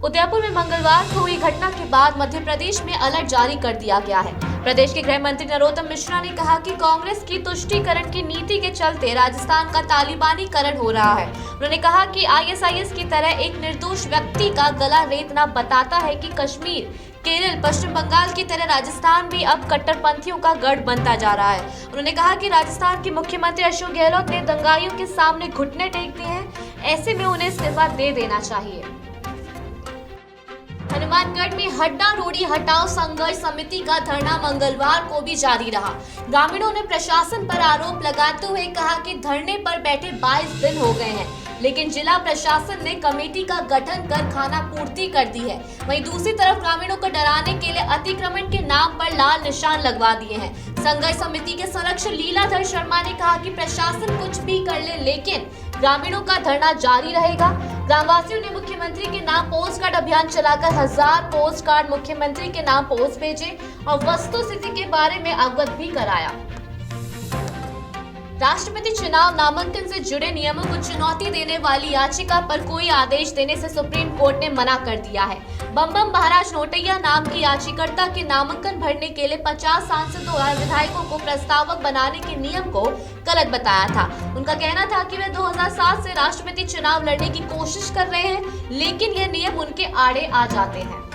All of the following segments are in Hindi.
उदयपुर में मंगलवार को हुई घटना के बाद मध्य प्रदेश में अलर्ट जारी कर दिया गया है। प्रदेश के गृह मंत्री नरोत्तम मिश्रा ने कहा कि कांग्रेस की तुष्टीकरण की नीति के चलते राजस्थान का तालिबानीकरण हो रहा है। उन्होंने कहा कि आईएसआईएस की तरह एक निर्दोष व्यक्ति का गला रेतना बताता है कि कश्मीर, केरल, पश्चिम बंगाल की तरह राजस्थान भी अब कट्टरपंथियों का गढ़ बनता जा रहा है। उन्होंने कहा कि राजस्थान के मुख्यमंत्री अशोक गहलोत ने दंगाइयों के सामने घुटने टेक दिए हैं, ऐसे में उन्हें इस्तीफा दे देना चाहिए। हनुमानगढ़ में हड्डा रोड़ी हटाओ संघर्ष समिति का धरना मंगलवार को भी जारी रहा। ग्रामीणों ने प्रशासन पर आरोप लगाते हुए कहा कि धरने पर बैठे 22 दिन हो गए हैं, लेकिन जिला प्रशासन ने कमेटी का गठन कर खाना पूर्ति कर दी है। वहीं दूसरी तरफ ग्रामीणों को डराने के लिए अतिक्रमण के नाम पर लाल निशान लगवा दिए हैं। संघर्ष समिति के संरक्षक लीलाधर शर्मा ने कहा कि प्रशासन कुछ भी कर ले, लेकिन ग्रामीणों का धरना जारी रहेगा। ग्रामवासियों ने मुख्यमंत्री के नाम पोस्ट कार्ड अभियान चलाकर 1000 पोस्ट कार्ड मुख्यमंत्री के नाम पोस्ट भेजे और वस्तुस्थिति के बारे में अवगत भी कराया। राष्ट्रपति चुनाव नामांकन से जुड़े नियमों को चुनौती देने वाली याचिका पर कोई आदेश देने से सुप्रीम कोर्ट ने मना कर दिया है। बम महाराज नोटैया नाम की याचिकाकर्ता के नामांकन भरने के लिए 50 सांसदों और विधायकों को प्रस्तावक बनाने के नियम को गलत बताया था। उनका कहना था कि वे 2007 से राष्ट्रपति चुनाव लड़ने की कोशिश कर रहे हैं, लेकिन ये नियम उनके आड़े आ जाते हैं।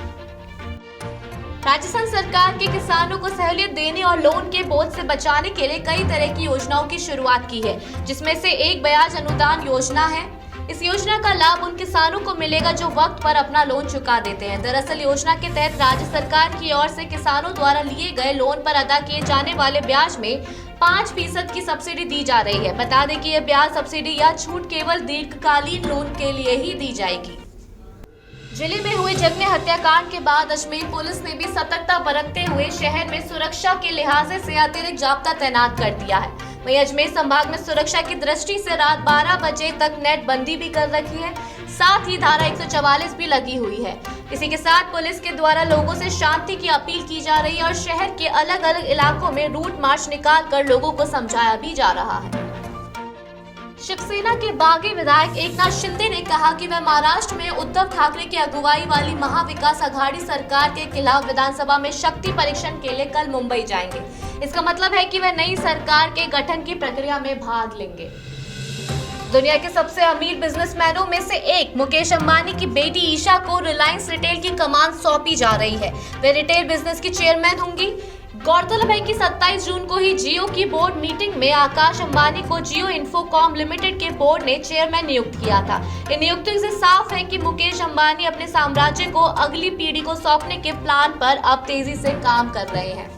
राजस्थान सरकार के किसानों को सहूलियत देने और लोन के बोझ से बचाने के लिए कई तरह की योजनाओं की शुरुआत की है, जिसमें से एक ब्याज अनुदान योजना है। इस योजना का लाभ उन किसानों को मिलेगा जो वक्त पर अपना लोन चुका देते हैं। दरअसल योजना के तहत राज्य सरकार की ओर से किसानों द्वारा लिए गए लोन पर अदा किए जाने वाले ब्याज में 5% की सब्सिडी दी जा रही है। बता दें कि यह ब्याज सब्सिडी या छूट केवल दीर्घकालीन लोन के लिए ही दी जाएगी। जिले में हुए जघन्य हत्याकांड के बाद अजमेर पुलिस ने भी सतर्कता बरतते हुए शहर में सुरक्षा के लिहाज से अतिरिक्त जाब्ता तैनात कर दिया है। वहीं अजमेर संभाग में सुरक्षा की दृष्टि से रात 12 बजे तक नेट बंदी भी कर रखी है, साथ ही धारा 144 भी लगी हुई है। इसी के साथ पुलिस के द्वारा लोगों से शांति की अपील की जा रही है और शहर के अलग अलग इलाकों में रूट मार्च निकाल कर लोगों को समझाया भी जा रहा है। शिवसेना के बागी विधायक एकनाथ शिंदे ने कहा कि वह महाराष्ट्र में उद्धव ठाकरे की अगुवाई वाली महाविकास आघाड़ी सरकार के खिलाफ विधानसभा में शक्ति परीक्षण के लिए कल मुंबई जाएंगे। इसका मतलब है कि वह नई सरकार के गठन की प्रक्रिया में भाग लेंगे। दुनिया के सबसे अमीर बिजनेसमैनों में से एक मुकेश अंबानी की बेटी ईशा को रिलायंस रिटेल की कमान सौंपी जा रही है। वे रिटेल बिजनेस की चेयरमैन होंगी। गौरतलब है कि 27 जून को ही जियो की बोर्ड मीटिंग में आकाश अंबानी को जियो इन्फोकॉम लिमिटेड के बोर्ड ने चेयरमैन नियुक्त किया था। इन नियुक्तियों से साफ है कि मुकेश अंबानी अपने साम्राज्य को अगली पीढ़ी को सौंपने के प्लान पर अब तेजी से काम कर रहे हैं।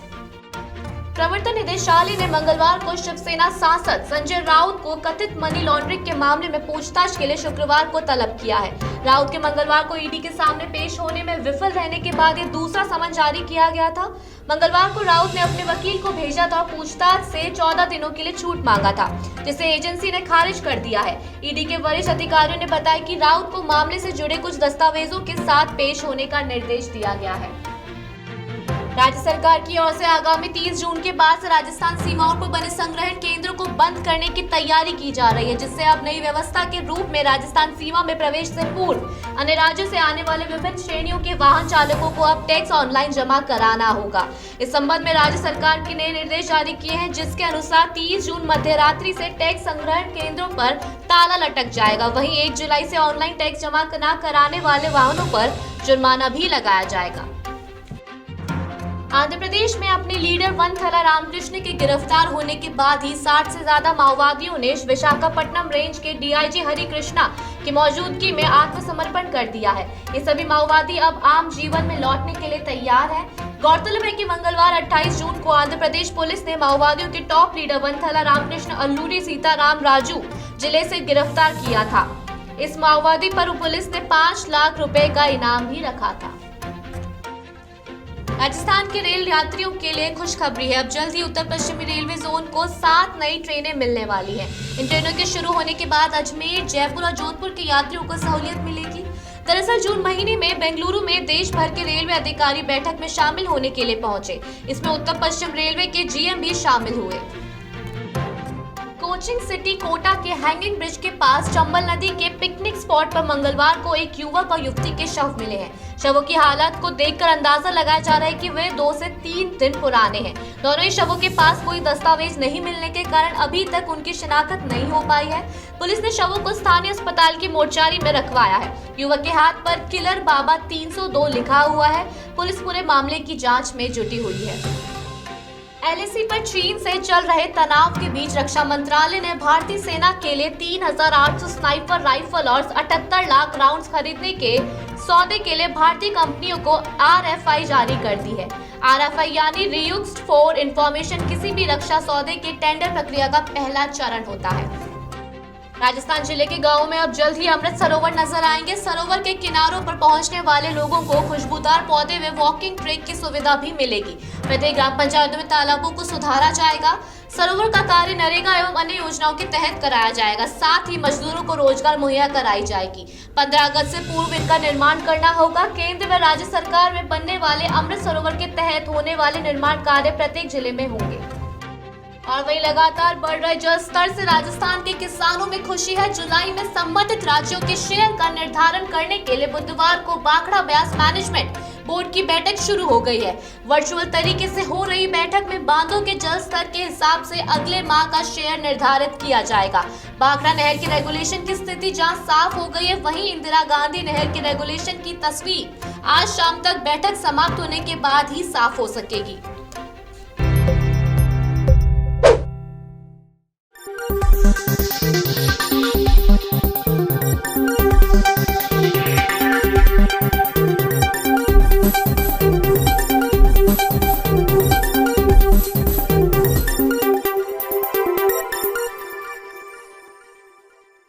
प्रवर्तन निदेशालय ने मंगलवार को शिवसेना सांसद संजय राउत को कथित मनी लॉन्ड्रिंग के मामले में पूछताछ के लिए शुक्रवार को तलब किया है। राउत के मंगलवार को ईडी के सामने पेश होने में विफल रहने के बाद ये दूसरा समन जारी किया गया था। मंगलवार को राउत ने अपने वकील को भेजा था और पूछताछ से 14 दिनों के लिए छूट मांगा था, जिसे एजेंसी ने खारिज कर दिया है। ईडी के वरिष्ठ अधिकारियों ने बताया कि राउत को मामले से जुड़े कुछ दस्तावेजों के साथ पेश होने का निर्देश दिया गया है। राज्य सरकार की ओर से आगामी 30 जून के बाद से राजस्थान सीमाओं पर बने संग्रहण केंद्रों को बंद करने की तैयारी की जा रही है, जिससे अब नई व्यवस्था के रूप में राजस्थान सीमा में प्रवेश से पूर्व अन्य राज्यों से आने वाले विभिन्न श्रेणियों के वाहन चालकों को अब टैक्स ऑनलाइन जमा कराना होगा। इस संबंध में राज्य सरकार के नए निर्देश जारी किए हैं, जिसके अनुसार 30 जून मध्यरात्रि से टैक्स संग्रहण केंद्रों पर ताला लटक जाएगा। वहीं 1 जुलाई से ऑनलाइन टैक्स जमा न कराने वाले वाहनों पर जुर्माना भी लगाया जाएगा। आंध्र प्रदेश में अपने लीडर वनथला रामकृष्ण के गिरफ्तार होने के बाद ही 60 से ज्यादा माओवादियों ने विशाखापट्टनम रेंज के डीआईजी हरि कृष्णा की मौजूदगी में आत्मसमर्पण कर दिया है। ये सभी माओवादी अब आम जीवन में लौटने के लिए तैयार हैं। गौरतलब है कि मंगलवार 28 जून को आंध्र प्रदेश पुलिस ने माओवादियों के टॉप लीडर वनथला रामकृष्ण अल्लूरी सीताराम राजू जिले से गिरफ्तार किया था। इस माओवादी पर पुलिस ने 5 लाख रुपए का इनाम भी रखा था। राजस्थान के रेल यात्रियों के लिए खुशखबरी है। अब जल्द ही उत्तर पश्चिमी रेलवे जोन को 7 नई ट्रेनें मिलने वाली हैं। इन ट्रेनों के शुरू होने के बाद अजमेर, जयपुर और जोधपुर के यात्रियों को सहूलियत मिलेगी। दरअसल जून महीने में बेंगलुरु में देश भर के रेलवे अधिकारी बैठक में शामिल होने के लिए पहुंचे। इसमें उत्तर पश्चिम रेलवे के जीएम भी शामिल हुए। कोचिंग सिटी कोटा के हैंगिंग ब्रिज के पास चंबल नदी के पिकनिक स्पॉट पर मंगलवार को एक युवक और युवती के शव मिले हैं। शवों की हालत को देखकर अंदाजा लगाया जा रहा है कि वे 2 से 3 दिन पुराने हैं। दोनों ही शवों के पास कोई दस्तावेज नहीं मिलने के कारण अभी तक उनकी शिनाख्त नहीं हो पाई है। पुलिस ने शवों को स्थानीय अस्पताल की मोर्चारी में रखवाया है। युवक के हाथ पर किलर बाबा 302 लिखा हुआ है। पुलिस पूरे मामले की जाँच में जुटी हुई है। एलएसी पर चीन से चल रहे तनाव के बीच रक्षा मंत्रालय ने भारतीय सेना के लिए 3800 स्नाइपर राइफल और 78 लाख राउंड्स खरीदने के सौदे के लिए भारतीय कंपनियों को RFI जारी कर दी है। RFI यानी रिक्वेस्ट फॉर इंफॉर्मेशन किसी भी रक्षा सौदे के टेंडर प्रक्रिया का पहला चरण होता है। राजस्थान जिले के गांवों में अब जल्द ही अमृत सरोवर नजर आएंगे। सरोवर के किनारों पर पहुंचने वाले लोगों को खुशबूदार पौधे व वॉकिंग ट्रैक की सुविधा भी मिलेगी। प्रत्येक ग्राम पंचायतों में तालाबों को सुधारा जाएगा। सरोवर का कार्य नरेगा एवं अन्य योजनाओं के तहत कराया जाएगा। साथ ही मजदूरों को रोजगार मुहैया कराई जाएगी। 15 अगस्त से पूर्व इनका निर्माण करना होगा। केंद्र व राज्य सरकार में बनने वाले अमृत सरोवर के तहत होने वाले निर्माण कार्य प्रत्येक जिले में होंगे। और वहीं लगातार बढ़ रहे जल स्तर से राजस्थान के किसानों में खुशी है। जुलाई में संबंधित राज्यों के शेयर का निर्धारण करने के लिए बुधवार को बाखड़ा ब्यास मैनेजमेंट बोर्ड की बैठक शुरू हो गई है। वर्चुअल तरीके से हो रही बैठक में बांधों के जल स्तर के हिसाब से अगले माह का शेयर निर्धारित किया जाएगा। बाखड़ा नहर की रेगुलेशन की स्थिति जहां साफ हो गई है, वहीं इंदिरा गांधी नहर की रेगुलेशन की तस्वीर आज शाम तक बैठक समाप्त होने के बाद ही साफ हो सकेगी।